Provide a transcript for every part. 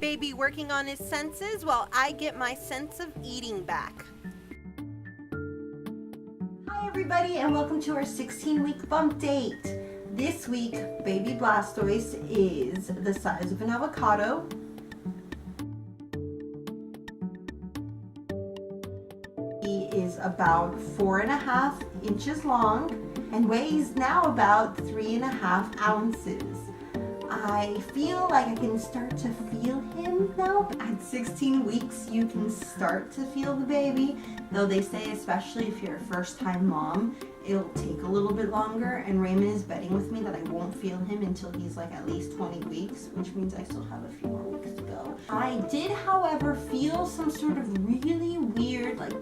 Baby working on his senses while I get my sense of eating back. Hi everybody, and welcome to our 16-week bump date. This week, baby Blastoise is the size of an avocado. He is about 4.5 inches long and weighs now about 3.5 ounces. I feel like I can start to feel him now. At 16 weeks, you can start to feel the baby, though they say, especially if you're a first-time mom, it'll take a little bit longer, and Raymond is betting with me that I won't feel him until he's like at least 20 weeks, which means I still have a few more weeks to go. I did, however, feel some sort of really weird, like,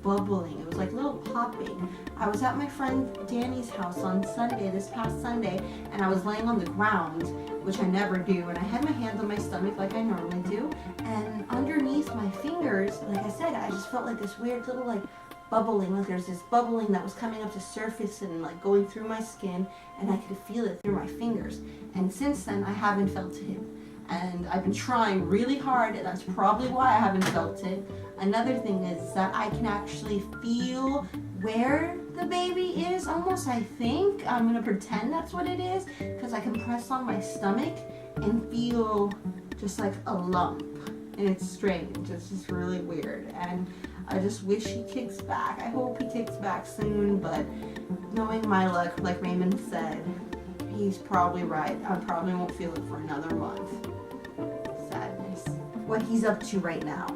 bubbling. It was like little popping. I was at my friend Danny's house on Sunday, this past Sunday, and I was laying on the ground, which I never do, and I had my hands on my stomach like I normally do, and underneath my fingers, like I said, I just felt like this weird little like bubbling, like there's this bubbling that was coming up to surface and like going through my skin, and I could feel it through my fingers. And since then I haven't felt it, and I've been trying really hard, and that's probably why I haven't felt it. Another thing is that I can actually feel where the baby is almost. I think I'm gonna pretend that's what it is, because I can press on my stomach and feel just like a lump, and it's strange. It's just really weird, and I just wish he kicks back. I hope he kicks back soon, but knowing my luck, like Raymond said, he's probably right. I probably won't feel it for another month. Sadness. What he's up to right now.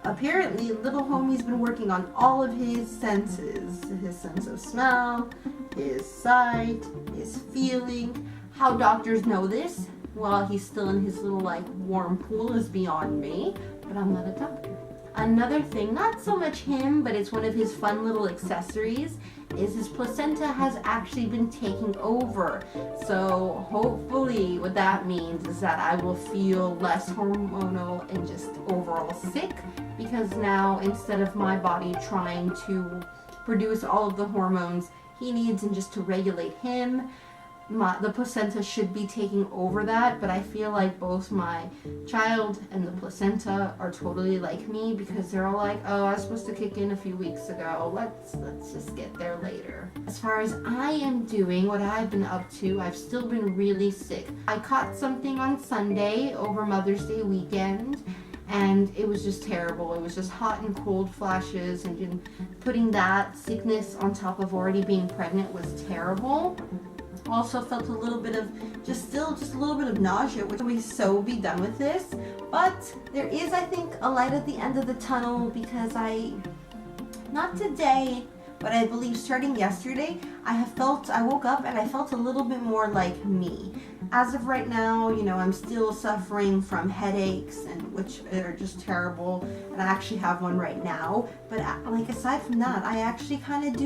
Apparently, little homie's been working on all of his senses. His sense of smell, his sight, his feeling. How doctors know this while he's still in his little like warm pool is beyond me, but I'm not a doctor. Another thing, not so much him, but it's one of his fun little accessories, is his placenta has actually been taking over. So hopefully what that means is that I will feel less hormonal and just overall sick, because now instead of my body trying to produce all of the hormones he needs and just to regulate him, the placenta should be taking over that. But I feel like both my child and the placenta are totally like me, because they're all like, oh, I was supposed to kick in a few weeks ago. Let's just get there later. As far as I am doing, what I've been up to, I've still been really sick. I caught something on Sunday over Mother's Day weekend, and it was just terrible. It was just hot and cold flashes, and putting that sickness on top of already being pregnant was terrible. Also felt a little bit of, just a little bit of nausea, which we so be done with this. But there is, I think, a light at the end of the tunnel, because not today, but I believe starting yesterday, I woke up and I felt a little bit more like me. As of right now, I'm still suffering from headaches, and which are just terrible, and I actually have one right now. But like, aside from that, I actually kind of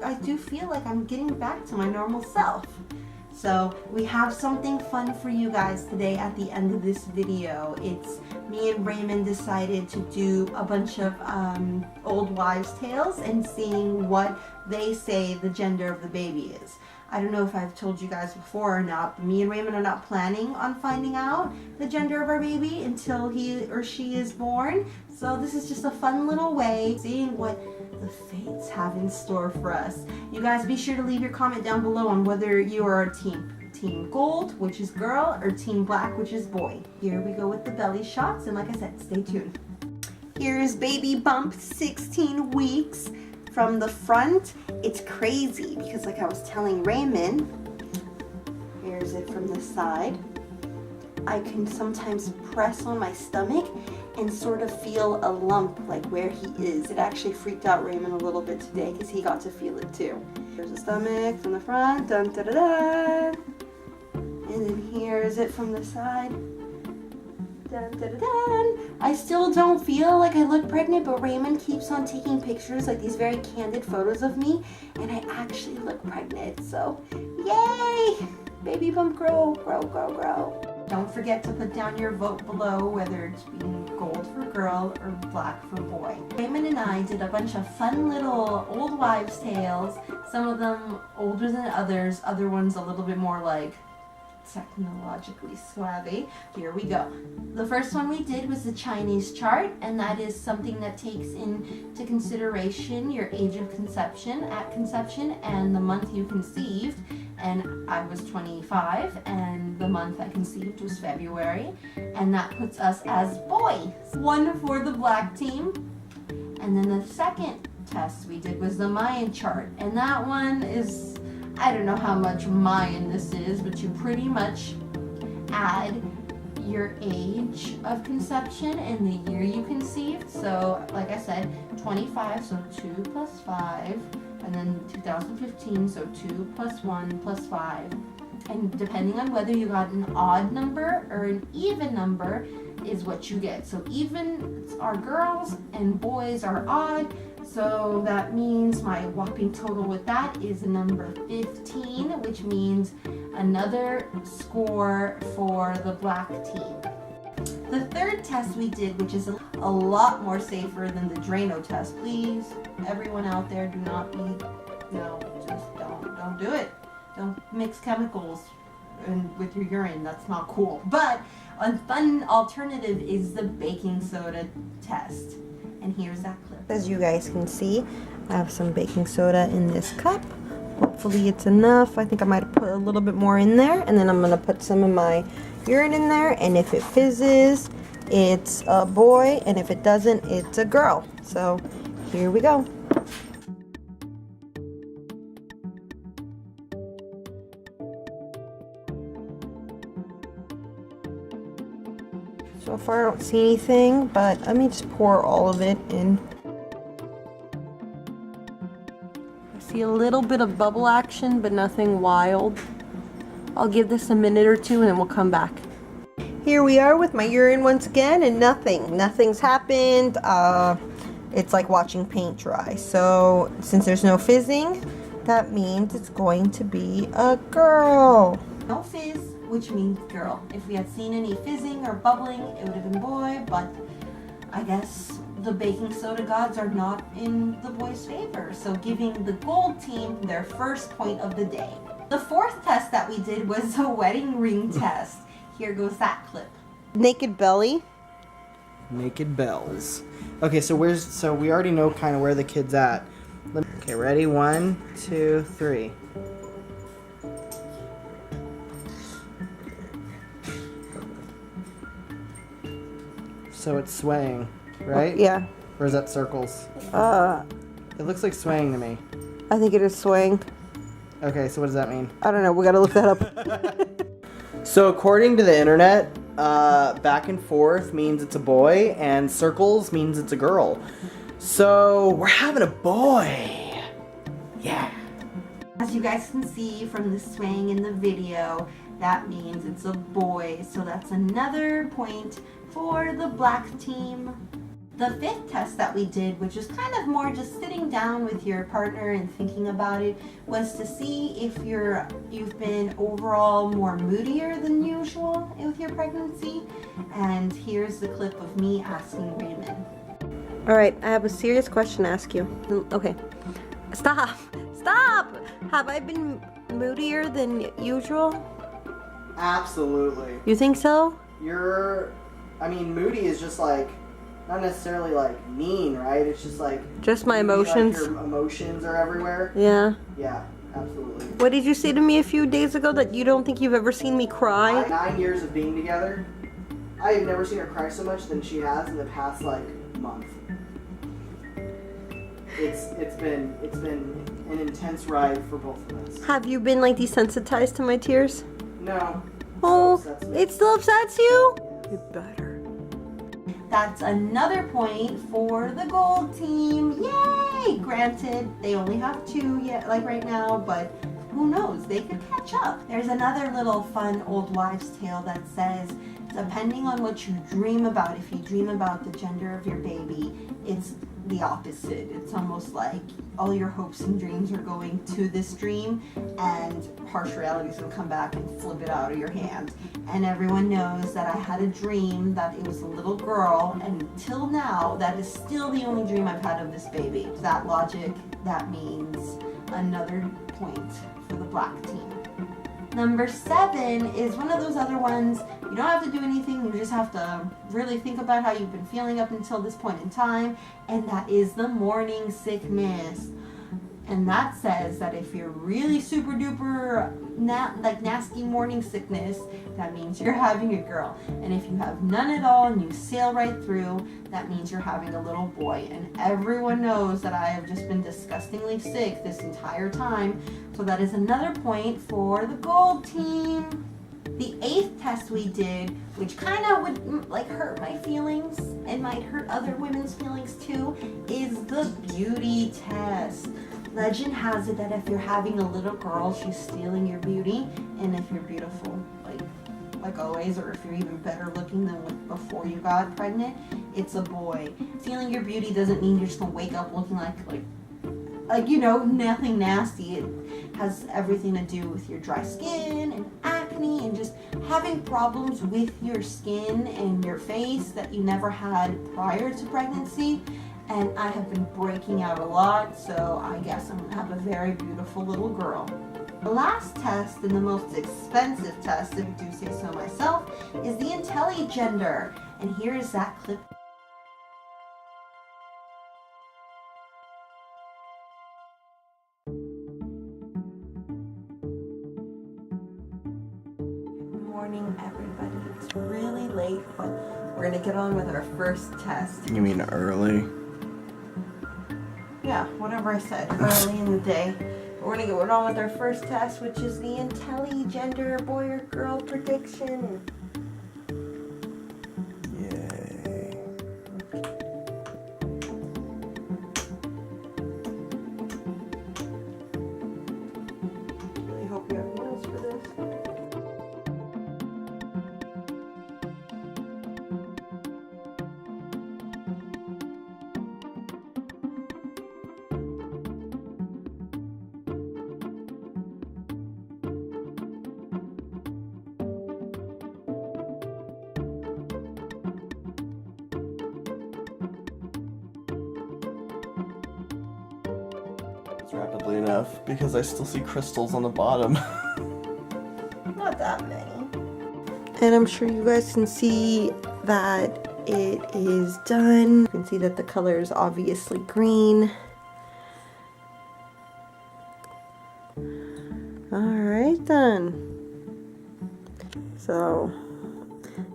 I do feel like I'm getting back to my normal self. So we have something fun for you guys today at the end of this video. It's me and Raymond decided to do a bunch of old wives' tales and seeing what they say the gender of the baby is. I don't know if I've told you guys before or not, but me and Raymond are not planning on finding out the gender of our baby until he or she is born. So this is just a fun little way of seeing what the fates have in store for us. You guys be sure to leave your comment down below on whether you are a team gold, which is girl, or team black, which is boy. Here we go with the belly shots, and like I said, stay tuned. Here's baby Bump, 16 weeks. From the front, it's crazy because, like I was telling Raymond, here's it from the side. I can sometimes press on my stomach and sort of feel a lump like where he is. It actually freaked out Raymond a little bit today because he got to feel it too. Here's the stomach from the front, dun da da da. And then here's it from the side. Dun, dun, dun, dun. I still don't feel like I look pregnant, but Raymond keeps on taking pictures, like these very candid photos of me, and I actually look pregnant. So, yay! Baby Bump, grow, grow, grow, grow. Don't forget to put down your vote below, whether it's being gold for girl or black for boy. Raymond and I did a bunch of fun little old wives' tales. Some of them older than others, other ones a little bit more like technologically suave. Here we go. The first one we did was the Chinese chart, and that is something that takes into consideration your age of conception at conception and the month you conceived. And I was 25, and the month I conceived was February, and that puts us as boys. One for the black team. And then the second test we did was the Mayan chart, and that one is, I don't know how much Mayan this is, but you pretty much add your age of conception and the year you conceived. So like I said, 25, so 2 plus 5, and then 2015, so 2 plus 1 plus 5. And depending on whether you got an odd number or an even number is what you get. So even are girls and boys are odd. So that means my whopping total with that is number 15, which means another score for the black team. The third test we did, which is a lot more safer than the Drano test. Please, everyone out there, do not be, just don't do it. Don't mix chemicals with your urine. That's not cool. But a fun alternative is the baking soda test. And here's that clip. As you guys can see, I have some baking soda in this cup. Hopefully it's enough. I think I might have put a little bit more in there. And then I'm going to put some of my urine in there. And if it fizzes, it's a boy. And if it doesn't, it's a girl. So here we go. So far I don't see anything, but let me just pour all of it in. I see a little bit of bubble action, but nothing wild. I'll give this a minute or two and then we'll come back. Here we are with my urine once again, and nothing's happened. It's like watching paint dry. So since there's no fizzing, that means it's going to be a girl. No fizz, which means girl. If we had seen any fizzing or bubbling, it would have been boy, but I guess the baking soda gods are not in the boys' favor, so giving the gold team their first point of the day. The fourth test that we did was a wedding ring test. Here goes that clip. Naked belly. Naked bells. Okay, so we already know kind of where the kid's at. Okay, ready? 1, 2, 3. So it's swaying, right? Yeah. Or is that circles? It looks like swaying to me. I think it is swaying. Okay, so what does that mean? I don't know. We gotta look that up. So according to the internet, back and forth means it's a boy, and circles means it's a girl. So we're having a boy. Yeah. As you guys can see from the swaying in the video, that means it's a boy. So that's another point for the black team. The fifth test that we did, which was kind of more just sitting down with your partner and thinking about it, was to see if you've been overall more moodier than usual with your pregnancy. And here's the clip of me asking Raymond. All right, I have a serious question to ask you. Okay, stop. Have I been moodier than usual? Absolutely. You think so? Moody is just like, not necessarily like mean, right? It's just like Just my maybe, emotions. Like your emotions are everywhere. Yeah. Yeah, absolutely. What did you say to me a few days ago, that you don't think you've ever seen me cry? 9 years of being together, I have never seen her cry so much than she has in the past month. It's been an intense ride for both of us. Have you been desensitized to my tears? No. Oh, Still upsets me. it still upsets you? Yes. You better. That's another point for the gold team. Yay! Granted, they only have 2 yet, right now, but who knows? They could catch up. There's another little fun old wives' tale that says, depending on what you dream about, if you dream about the gender of your baby, it's the opposite. It's almost like all your hopes and dreams are going to this dream, and harsh reality is going to come back and flip it out of your hand. And everyone knows that I had a dream that it was a little girl, and until now, that is still the only dream I've had of this baby. That logic, that means another point for the black team. Number 7 is one of those other ones. You don't have to do anything. You just have to really think about how you've been feeling up until this point in time. And that is the morning sickness. And that says that if you're really super duper nasty morning sickness, that means you're having a girl. And if you have none at all and you sail right through, that means you're having a little boy. And everyone knows that I have just been disgustingly sick this entire time. So that is another point for the gold team. The 8th test we did, which kind of would like hurt my feelings and might hurt other women's feelings too, is the beauty test. Legend has it that if you're having a little girl, she's stealing your beauty, and if you're beautiful, like always, or if you're even better looking than before you got pregnant, it's a boy. Stealing your beauty doesn't mean you're just gonna wake up looking like you know, nothing nasty. It has everything to do with your dry skin and acne and just having problems with your skin and your face that you never had prior to pregnancy. And I have been breaking out a lot, so I guess I'm gonna have a very beautiful little girl. The last test, and the most expensive test, if I do say so myself, is the IntelliGender. And here is that clip. Good morning, everybody. It's really late, but we're gonna get on with our first test. You mean early? Yeah, whatever I said, early in the day. We're gonna get on with our first test, which is the IntelliGender boy or girl prediction. Yay. Really hope you have notes for this. Rapidly enough because I still see crystals on the bottom. Not that many. And I'm sure you guys can see that it is done. You can see that the color is obviously green. Alright then. So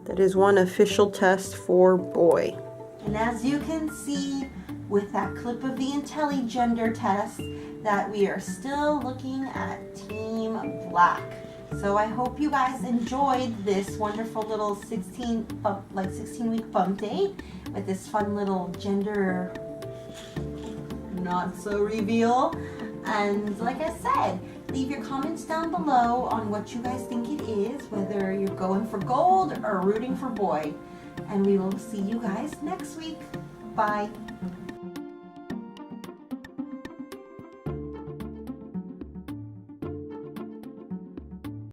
that is one official test for boy. And as you can see with that clip of the IntelliGender test, that we are still looking at Team Black. So I hope you guys enjoyed this wonderful little 16-week bump date with this fun little gender not so reveal. And like I said, leave your comments down below on what you guys think it is, whether you're going for gold or rooting for boy. And we will see you guys next week. Bye.